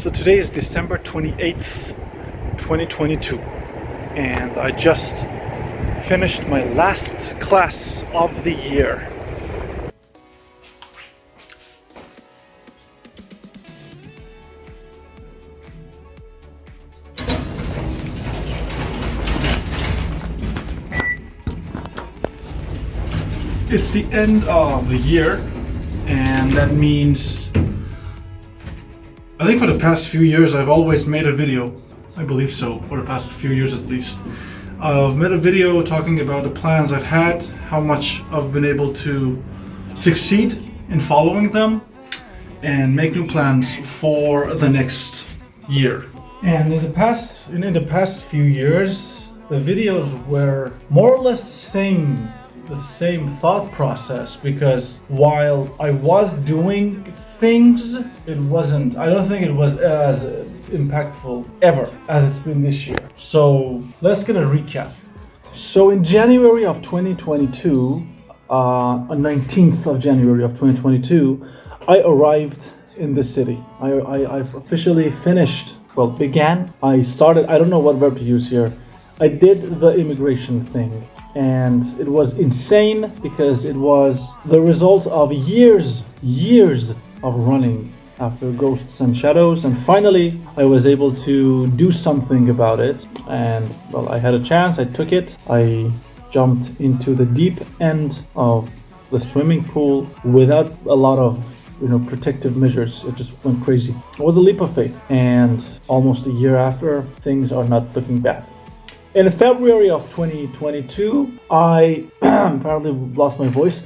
So today is December 28th, 2022, and I just finished my last class of the year. It's the end of the year, and that means I think for the past few years I've always made a video, I believe so, for the past few years at least. I've made a video talking about the plans I've had, how much I've been able to succeed in following them, and make new plans for the next year. And in the past few years, the videos were more or less the same thought process, because while I was doing things, I don't think it was as impactful ever as it's been this year. So let's get a recap. So in January of 2022, on 19th of January of 2022, I arrived in the city. I've officially I don't know what verb to use here. I did the immigration thing. And it was insane because it was the result of years of running after ghosts and shadows, and finally I was able to do something about it. And well, I had a chance, I took it. I jumped into the deep end of the swimming pool without a lot of protective measures. It just went crazy. It was a leap of faith, and almost a year after, things are not looking bad. In February of 2022, I apparently lost my voice.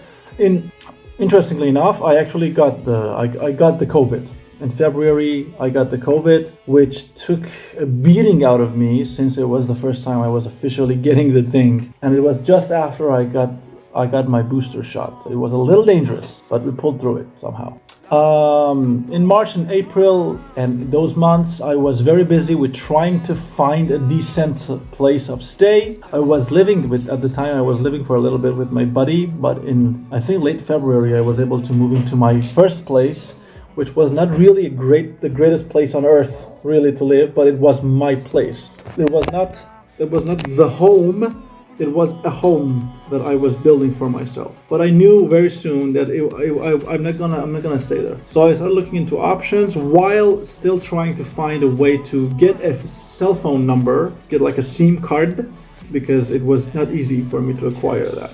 Interestingly enough, I actually got the COVID. In February, I got the COVID, which took a beating out of me, since it was the first time I was officially getting the thing, and it was just after I got my booster shot. It was a little dangerous, but we pulled through it somehow. In March and April and those months, I was very busy with trying to find a decent place of stay. At the time I was living for a little bit with my buddy, but in, I think, late February, I was able to move into my first place, which was not really the greatest place on earth really to live, but it was my place. It was not the home. It was a home that I was building for myself. But I knew very soon that I'm not gonna stay there. So I started looking into options while still trying to find a way to get a cell phone number, get like a SIM card, because it was not easy for me to acquire that.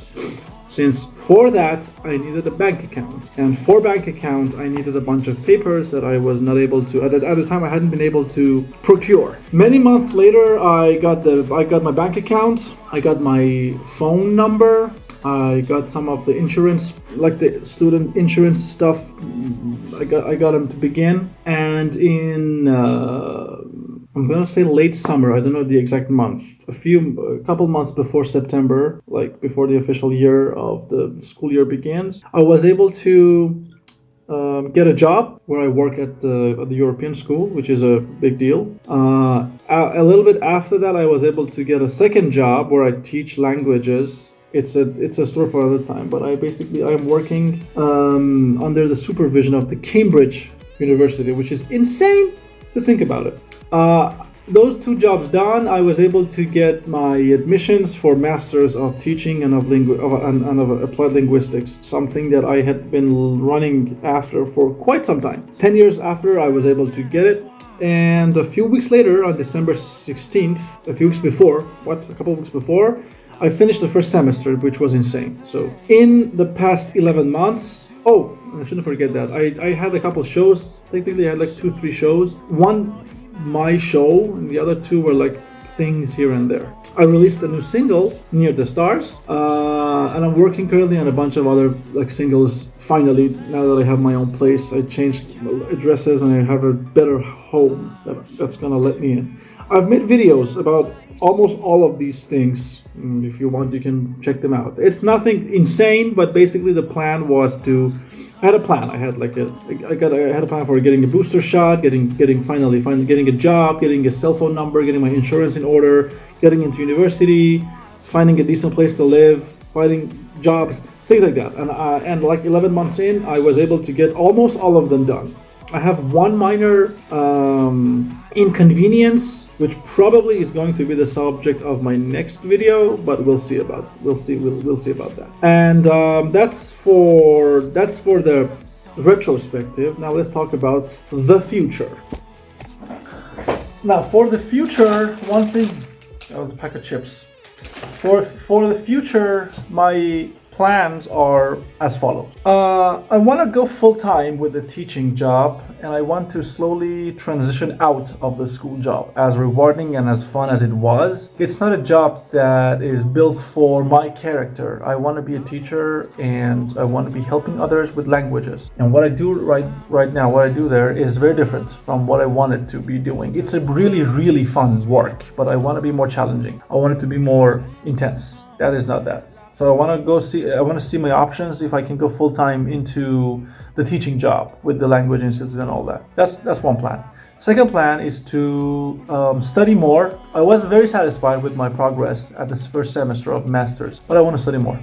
Since for that, I needed a bank account. And for bank account, I needed a bunch of papers that I was not able to, at the time I hadn't been able to procure. Many months later, I got my bank account, I got my phone number, I got some of the insurance, like the student insurance stuff, I got them to begin. And in, I'm gonna say late summer, I don't know the exact month, a couple months before September, like before the official year of the school year begins, I was able to get a job where I work at the European school, which is a big deal. A little bit after that, I was able to get a second job where I teach languages. It's a story for another time, but I'm working under the supervision of the Cambridge University, which is insane to think about it. Those two jobs done, I was able to get my admissions for Masters of Teaching and of Applied Linguistics, something that I had been running after for quite some time. 10 years after, I was able to get it. And a few weeks later, on December 16th, a couple of weeks before, I finished the first semester, which was insane. So in the past 11 months, I shouldn't forget that. I had a couple shows. I think they had like 2-3 shows. One, my show, and the other two were like things here and there. I released a new single, Near the Stars, and I'm working currently on a bunch of other like singles. Finally, now that I have my own place, I changed addresses and I have a better home that's gonna let me in. I've made videos about almost all of these things. If you want, you can check them out. It's nothing insane, but basically the plan was I had a plan. I had a plan for getting a booster shot, getting a job, getting a cell phone number, getting my insurance in order, getting into university, finding a decent place to live, finding jobs, things like that. And like 11 months in, I was able to get almost all of them done. I have one minor inconvenience, which probably is going to be the subject of my next video, but we'll see about that. And that's for the retrospective. Now let's talk about the future. Now for the future, one thing, that was a pack of chips. For the future, my plans are as follows. I want to go full-time with the teaching job, and I want to slowly transition out of the school job. As rewarding and as fun as it was, it's not a job that is built for my character. I want to be a teacher, and I want to be helping others with languages. And what I do right now, what I do there is very different from what I wanted to be doing. It's a really, really fun work, but I want to be more challenging. I want it to be more intense. That is not that. So I want to see my options if I can go full-time into the teaching job with the Language Institute and all that. That's one plan. Second plan is to study more. I was very satisfied with my progress at this first semester of Masters, but I want to study more.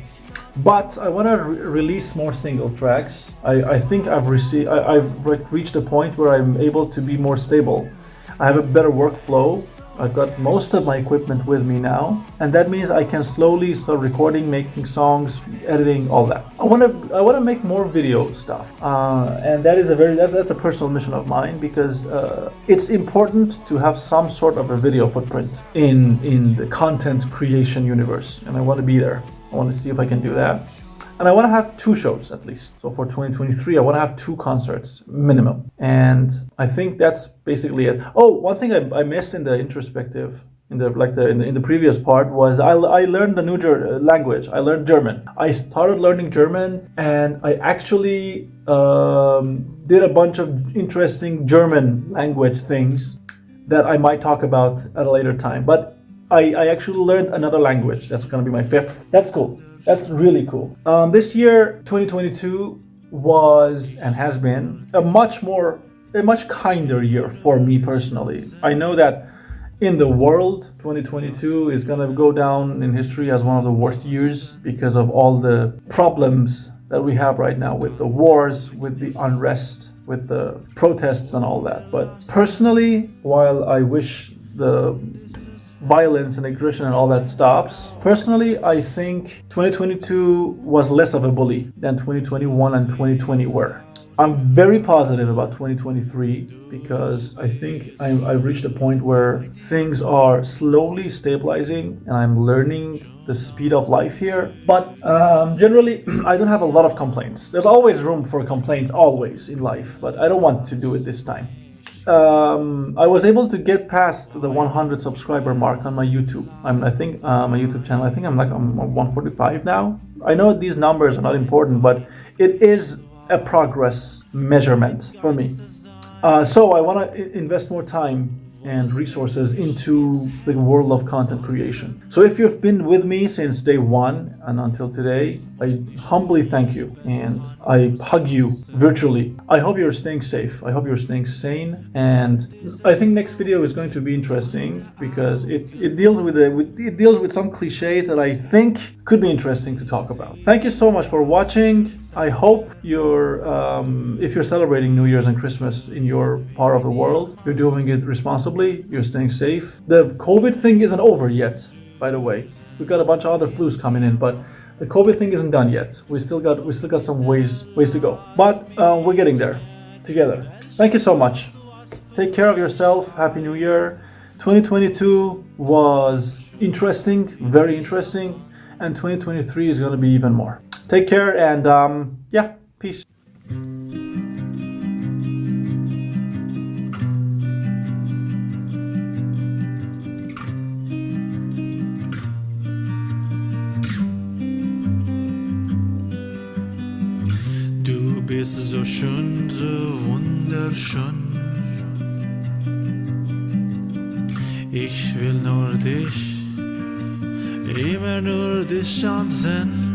But I want to release more single tracks. I think I've reached a point where I'm able to be more stable. I have a better workflow. I've got most of my equipment with me now, and that means I can slowly start recording, making songs, editing, all that. I want to make more video stuff, and that's a personal mission of mine, because it's important to have some sort of a video footprint in the content creation universe, and I want to be there. I want to see if I can do that. And I want to have 2 shows at least. So for 2023, I want to have 2 concerts minimum. And I think that's basically it. Oh, one thing I missed in the introspective, in the previous part, was I learned the new language. I learned German. I started learning German, and I actually did a bunch of interesting German language things that I might talk about at a later time. But I actually learned another language. That's going to be my 5th. That's cool. That's really cool. This year, 2022, was and has been a much kinder year for me personally. I know that in the world, 2022 is going to go down in history as one of the worst years because of all the problems that we have right now with the wars, with the unrest, with the protests and all that. But personally, while I wish the violence and aggression and all that stops, personally, I think 2022 was less of a bully than 2021 and 2020 were. I'm very positive about 2023 because I think I've reached a point where things are slowly stabilizing and I'm learning the speed of life here. But generally, I don't have a lot of complaints. There's always room for complaints, always in life, but I don't want to do it this time. I was able to get past the 100 subscriber mark on my YouTube. I think my YouTube channel, I think I'm 145 now. I know these numbers are not important, but it is a progress measurement for me. So I want to invest more time and resources into the world of content creation. So if you've been with me since day one and until today, I humbly thank you and I hug you virtually. I hope you're staying safe. I hope you're staying sane. And I think next video is going to be interesting because it deals with some cliches that I think could be interesting to talk about. Thank you so much for watching. I hope if you're celebrating New Year's and Christmas in your part of the world, you're doing it responsibly, you're staying safe. The COVID thing isn't over yet, by the way. We've got a bunch of other flus coming in, but the COVID thing isn't done yet. We still got some ways to go. But we're getting there together. Thank you so much. Take care of yourself. Happy New Year. 2022 was interesting, very interesting, and 2023 is going to be even more. Take care and peace. Du bist so schön, so wunderschön. Ich will nur dich, immer nur dich ansehen.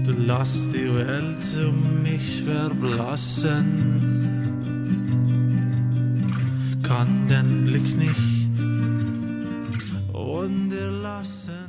Du lässt die Welt mich verblassen, kann den Blick nicht unterlassen.